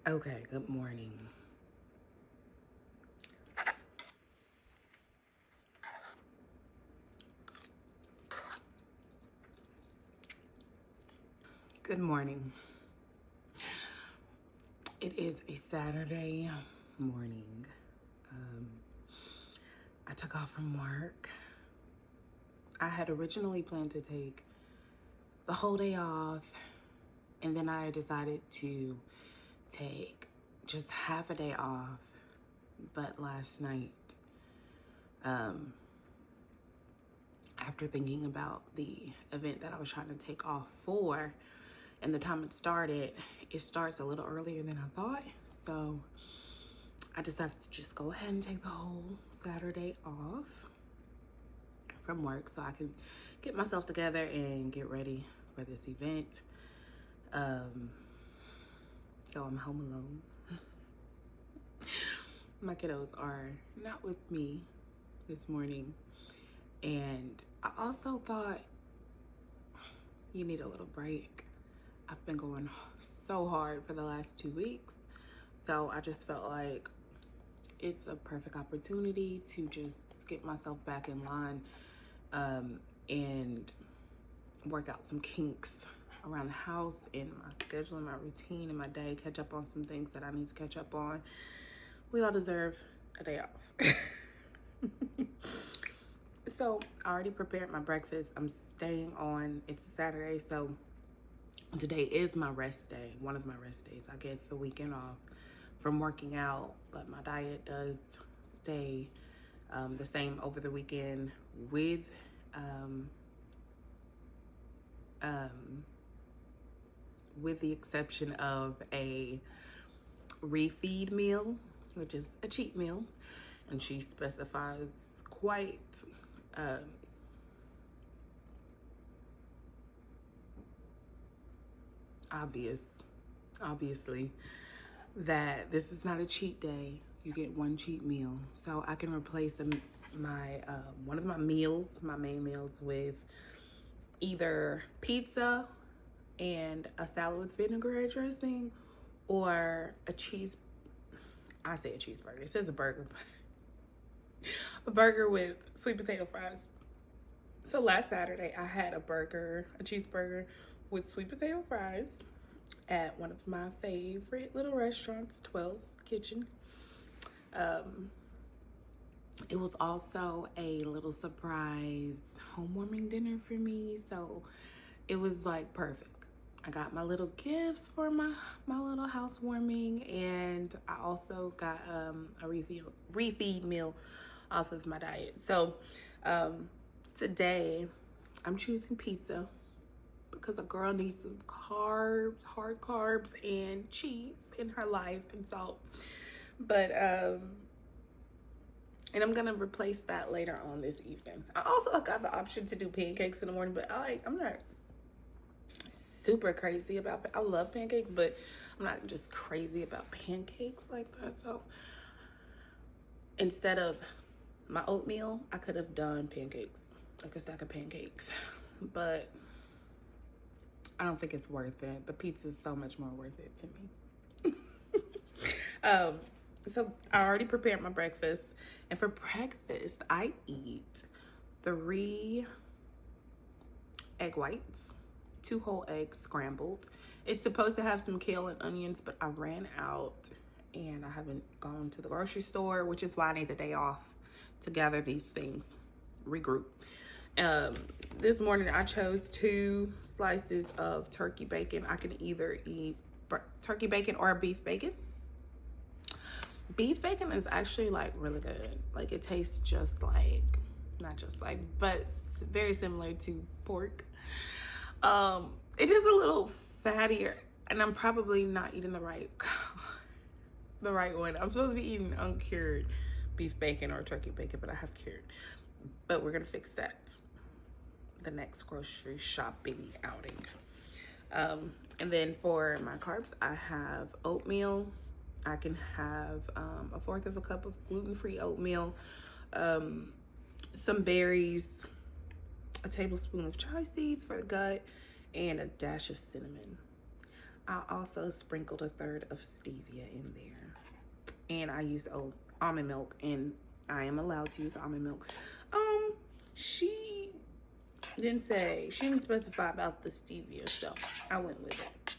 Okay, good morning. Good morning. It is a Saturday morning. Um, I took off from work. I had originally planned to take the whole day off, and then I decided to take just half a day off. But last night, um, after thinking about the event that I was trying to take off for and the time it starts a little earlier than I thought. So I decided to just go ahead and take the whole Saturday off from work so I can get myself together and get ready for this event. So I'm home alone. My kiddos are not with me this morning. And I also thought you need a little break. I've been going so hard for the last 2 weeks. So I just felt like it's a perfect opportunity to just get myself back in line and work out some kinks around the house in my schedule and my routine and my day, catch up on some things that I need to catch up on. We all deserve a day off. So I already prepared my breakfast. I'm staying on, it's a Saturday, so today is my rest day, one of my rest days. I get the weekend off from working out, but my diet does stay the same over the weekend with the exception of a refeed meal, which is a cheat meal, and she specifies quite obviously, that this is not a cheat day. You get one cheat meal, so I can replace my one of my meals, my main meals, with either pizza and a salad with vinaigrette dressing, or a cheese. I say a cheeseburger. It says a burger, but a burger with sweet potato fries. So last Saturday, I had a cheeseburger with sweet potato fries at one of my favorite little restaurants, 12 Kitchen. It was also a little surprise homewarming dinner for me, so it was like perfect. I got my little gifts for my little housewarming, and I also got a refeed meal off of my diet. So today I'm choosing pizza because a girl needs some carbs, hard carbs, and cheese in her life, and salt. But and I'm gonna replace that later on this evening. I also got the option to do pancakes in the morning, but I'm not super crazy about. I love pancakes, but I'm not just crazy about pancakes like that. So instead of my oatmeal, I could have done pancakes, like a stack of pancakes, but I don't think it's worth it. The pizza is so much more worth it to me. So I already prepared my breakfast, and for breakfast I eat 3 egg whites, 2 whole eggs scrambled. It's supposed to have some kale and onions, but I ran out and I haven't gone to the grocery store, which is why I need the day off to gather these things, regroup. This morning I chose 2 slices of turkey bacon. I can either eat turkey bacon or beef bacon. Beef bacon is actually like really good. Like it tastes just like, not just like, but it's very similar to pork. It is a little fattier, and I'm probably not eating the right one. I'm supposed to be eating uncured beef bacon or turkey bacon, but I have cured. But we're gonna fix that the next grocery shopping outing. And then for my carbs, I have oatmeal. I can have 1/4 of a cup of gluten-free oatmeal, some berries, a tablespoon of chia seeds for the gut, and a dash of cinnamon. I also sprinkled 1/3 of stevia in there. And I used almond milk, and I am allowed to use almond milk. She didn't specify about the stevia, so I went with it.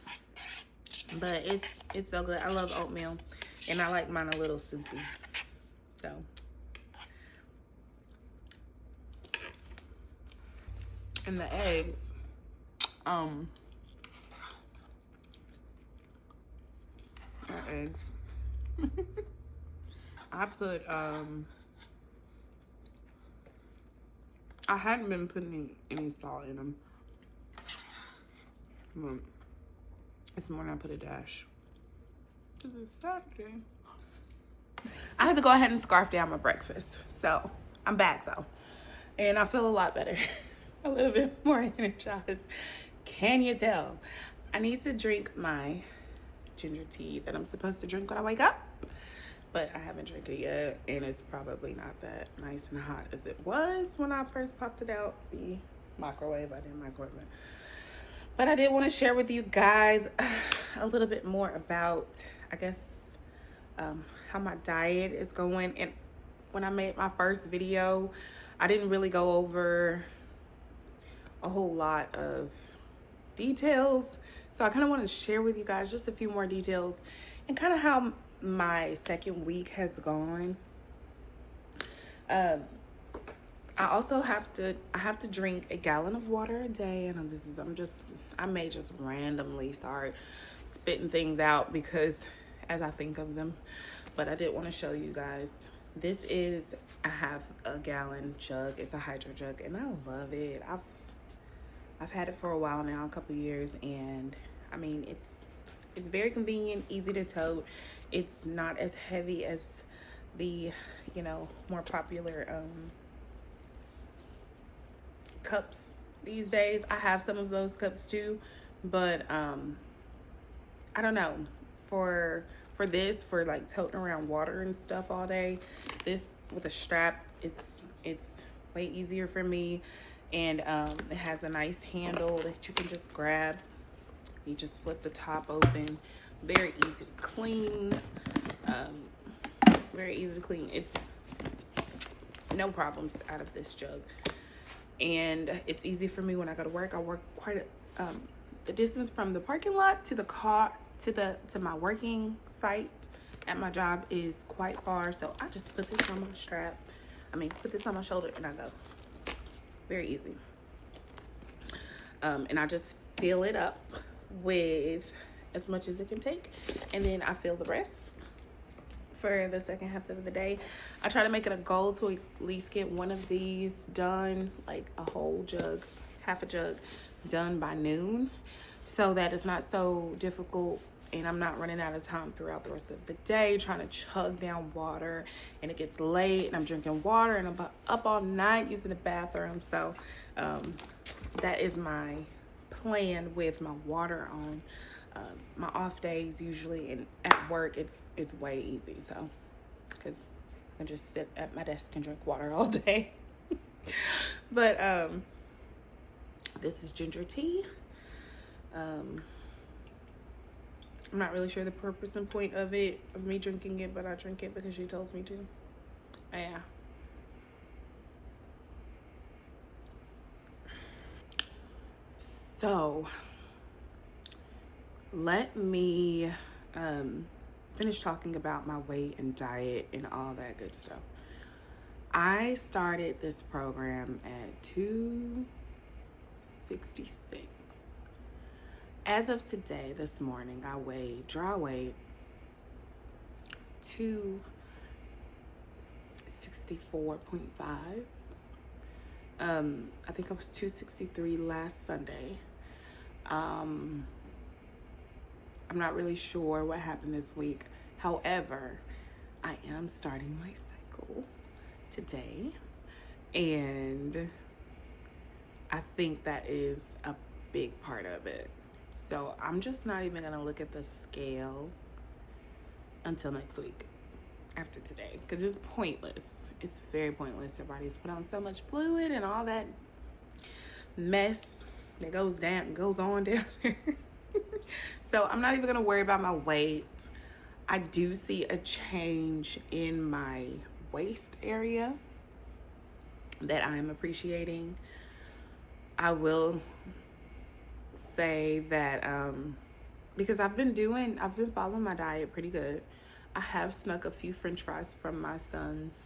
But it's so good. I love oatmeal, and I like mine a little soupy. So and the eggs, eggs. I put I hadn't been putting any salt in them. This morning I put a dash. Because it's Saturday. I have to go ahead and scarf down my breakfast. So I'm back though. And I feel a lot better. A little bit more energized. Can you tell? I need to drink my ginger tea that I'm supposed to drink when I wake up. But I haven't drank it yet, and it's probably not that nice and hot as it was when I first popped it out the microwave. I didn't microwave it. But I did want to share with you guys a little bit more about, I guess, how my diet is going. And when I made my first video, I didn't really go over a whole lot of details. So I kind of want to share with you guys just a few more details and kind of how my second week has gone. I also have to drink a gallon of water a day, and I may just randomly start spitting things out because as I think of them, but I did want to show you guys. This is a half-a-gallon jug. It's a hydro jug, and I love it. I've had it for a while now, a couple years, and I mean it's very convenient, easy to tote. It's not as heavy as the, more popular cups these days. I have some of those cups too, but I don't know. For like toting around water and stuff all day, this with a strap, it's way easier for me. And it has a nice handle that you can just grab. You just flip the top open. Very easy to clean. Very easy to clean. It's no problems out of this jug. And it's easy for me when I go to work. I work quite the distance from the parking lot to the car to my working site at my job is quite far. So I just put this on my strap. Put this on my shoulder and I go. Very easy. And I just fill it up with as much as it can take, and then I fill the rest for the second half of the day. I try to make it a goal to at least get one of these done, like a whole jug, half a jug done by noon, so that it's not so difficult and I'm not running out of time throughout the rest of the day trying to chug down water, and it gets late and I'm drinking water and I'm up all night using the bathroom. So that is my plan with my water on my off days usually, and at work it's way easy, so because I just sit at my desk and drink water all day. But this is ginger tea. I'm not really sure the purpose and point of me drinking it, but I drink it because she tells me to. Yeah. So let me finish talking about my weight and diet and all that good stuff. I started this program at 266. As of today, this morning, I weighed dry weight 264.5. I think I was 263 last Sunday. I'm not really sure what happened this week. However, I am starting my cycle today, and I think that is a big part of it. So I'm just not even gonna look at the scale until next week after today, because it's pointless. It's very pointless. Your body's put on so much fluid and all that mess that goes on down there. So I'm not even gonna worry about my weight. I do see a change in my waist area that I am appreciating. I will say that because I've been following my diet pretty good. I have snuck a few French fries from my son's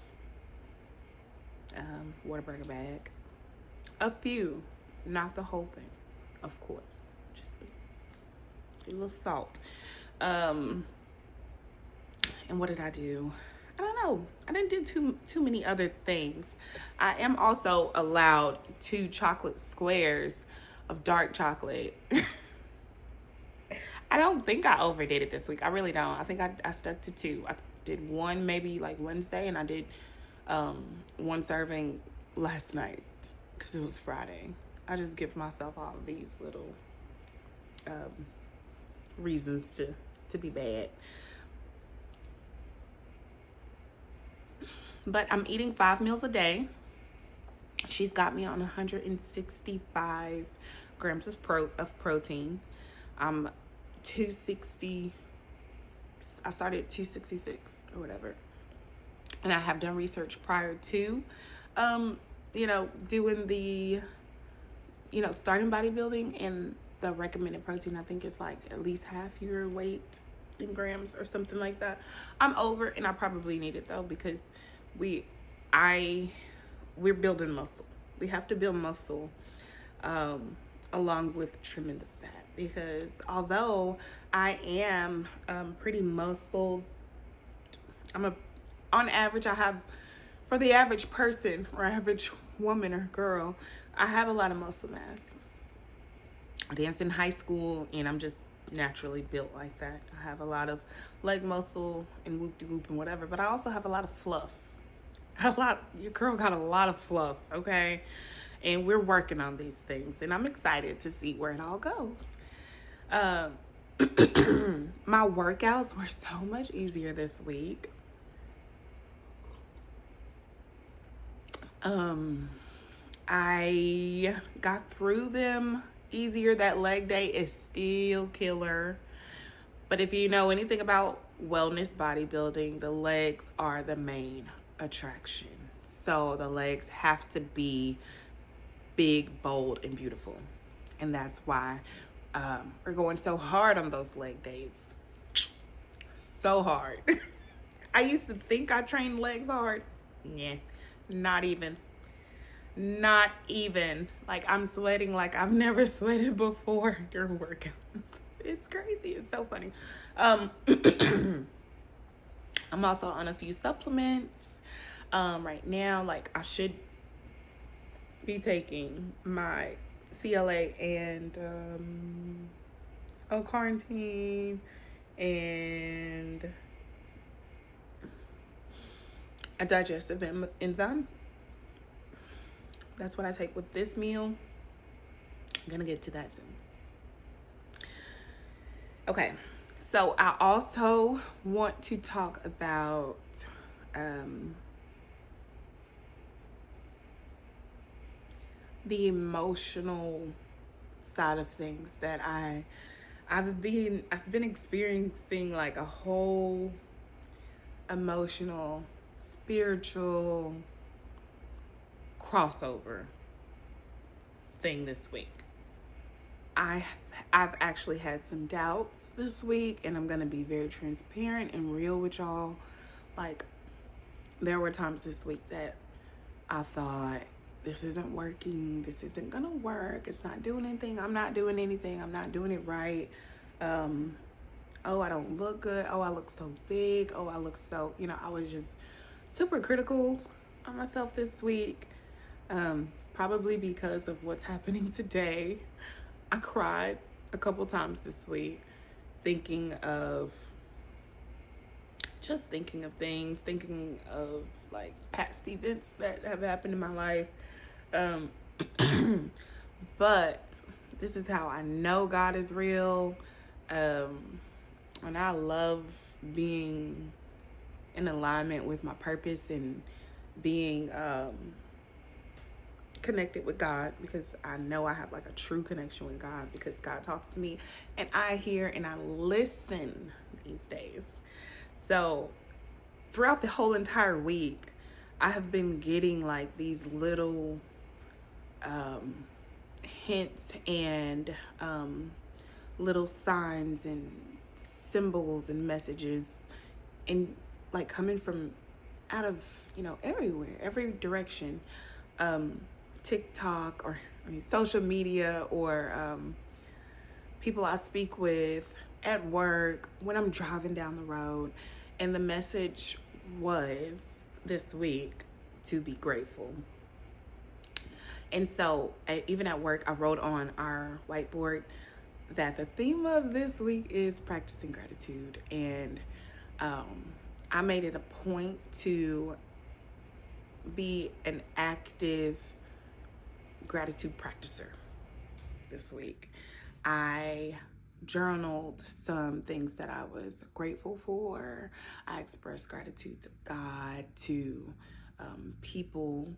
Whataburger bag. A few, not the whole thing, of course. Just a little salt. And what did I do? I don't know. I didn't do too many other things. I am also allowed 2 chocolate squares of dark chocolate. I don't think I overdid it this week. I really don't. I think I stuck to 2. I did one maybe like Wednesday, and I did 1 serving last night because it was Friday. I just give myself all of these little reasons to be bad. But I'm eating 5 meals a day. She's got me on 165 grams of protein. I'm 260. I started at 266 or whatever. And I have done research prior to, doing the, starting bodybuilding, and the recommended protein, I think it's like at least half your weight in grams or something like that. I'm over, and I probably need it though, because we're building muscle. We have to build muscle along with trimming the fat, because although I am pretty muscled, on average, for the average person or average woman or girl, I have a lot of muscle mass. I danced in high school, and I'm just naturally built like that. I have a lot of leg muscle and whoop-de-whoop and whatever, but I also have a lot of fluff. Your girl got a lot of fluff, okay? And we're working on these things, and I'm excited to see where it all goes. My workouts were so much easier this week. I got through them easier. That leg day is still killer. But if you know anything about wellness bodybuilding, the legs are the main attraction. So the legs have to be big, bold, and beautiful. And that's why we're going so hard on those leg days. So hard. I used to think I trained legs hard. Yeah, not even. Like, I'm sweating like I've never sweated before during workouts. It's crazy. It's so funny. I'm also on a few supplements right now. Like, I should be taking my CLA and L-carnitine and a digestive enzyme. That's what I take with this meal. I'm gonna get to that soon. Okay, so I also want to talk about the emotional side of things that I've been experiencing, like a whole emotional, spiritual crossover thing this week. I've actually had some doubts this week, and I'm gonna be very transparent and real with y'all. Like, there were times this week that I thought, this isn't working, this isn't gonna work, it's not doing anything, I'm not doing anything, I'm not doing it right. Oh, I don't look good, oh, I look so big, oh, I look so, I was just super critical on myself this week. Probably because of what's happening today. I cried a couple times this week, thinking of things, thinking of like past events that have happened in my life. But this is how I know God is real. And I love being in alignment with my purpose and being connected with God, because I know I have like a true connection with God, because God talks to me and I hear and I listen these days. So throughout the whole entire week, I have been getting like these little hints and little signs and symbols and messages, and like coming from out of, everywhere, every direction. TikTok, or social media, or people I speak with at work, when I'm driving down the road. And the message was this week to be grateful. And so even at work, I wrote on our whiteboard that the theme of this week is practicing gratitude. And I made it a point to be an active gratitude practicer this week. I journaled some things that I was grateful for. I expressed gratitude to God, to people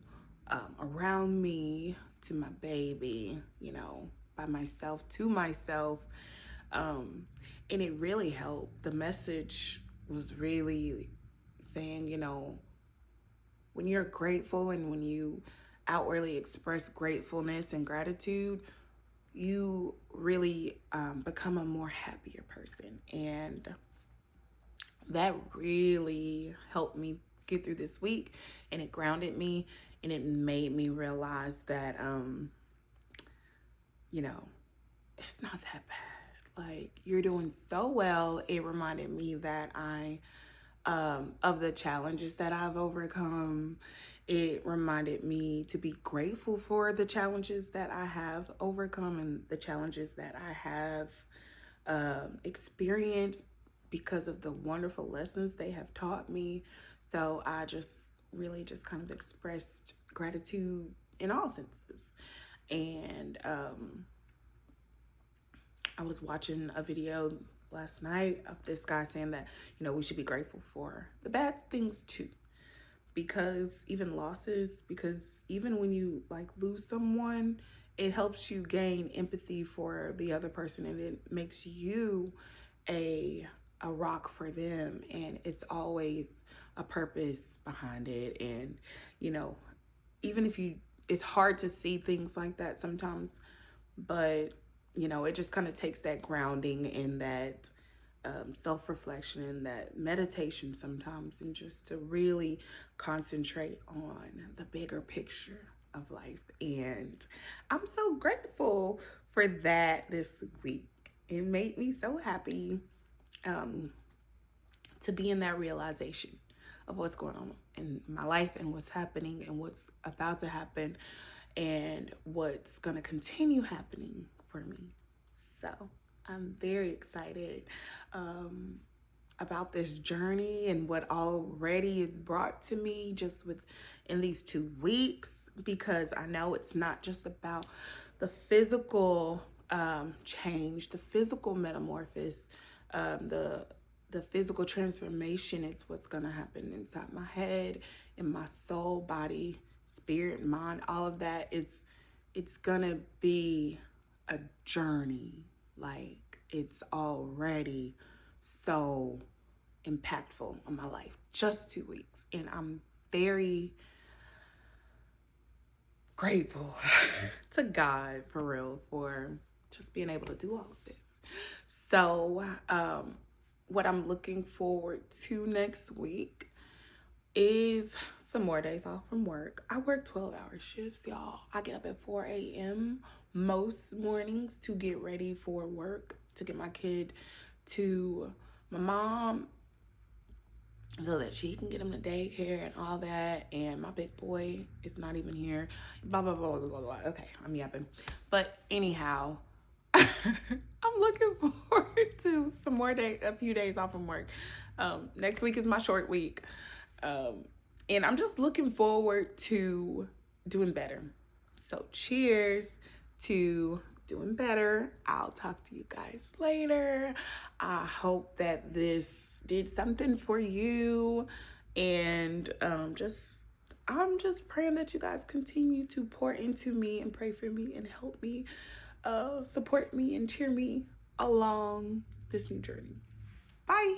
around me, to my baby, by myself, to myself. And it really helped. The message was really saying, when you're grateful and when you outwardly express gratefulness and gratitude, you really become a more happier person. And that really helped me get through this week, and it grounded me, and it made me realize that, it's not that bad. Like, you're doing so well. It reminded me that of the challenges that I've overcome. It reminded me to be grateful for the challenges that I have overcome and the challenges that I have experienced, because of the wonderful lessons they have taught me. So I just really just kind of expressed gratitude in all senses. And I was watching a video last night of this guy saying that, we should be grateful for the bad things too. Because even losses, because even when you like lose someone, it helps you gain empathy for the other person, and it makes you a rock for them. And it's always a purpose behind it. And, even if it's hard to see things like that sometimes, but it just kind of takes that grounding and that self-reflection and that meditation sometimes, and just to really concentrate on the bigger picture of life. And I'm so grateful for that this week. It made me so happy to be in that realization of what's going on in my life and what's happening and what's about to happen and what's going to continue happening for me. So I'm very excited about this journey and what already is brought to me just in these 2 weeks, because I know it's not just about the physical change, the physical metamorphosis, the physical transformation. It's what's going to happen inside my head, in my soul, body, spirit, mind, all of that. It's going to be a journey. Like, it's already so impactful on my life. Just 2 weeks. And I'm very grateful to God, for real, for just being able to do all of this. So, what I'm looking forward to next week is some more days off from work. I work 12-hour shifts, y'all. I get up at 4 a.m. most mornings to get ready for work, to get my kid to my mom so that she can get him to daycare and all that. And my big boy is not even here. Blah, blah, blah, blah, blah, blah. Okay, I'm yapping. But anyhow, I'm looking forward to a few days off from work. Next week is my short week. And I'm just looking forward to doing better. So cheers to doing better. I'll talk to you guys later. I hope that this did something for you. And I'm just praying that you guys continue to pour into me and pray for me and help me, support me and cheer me along this new journey. Bye.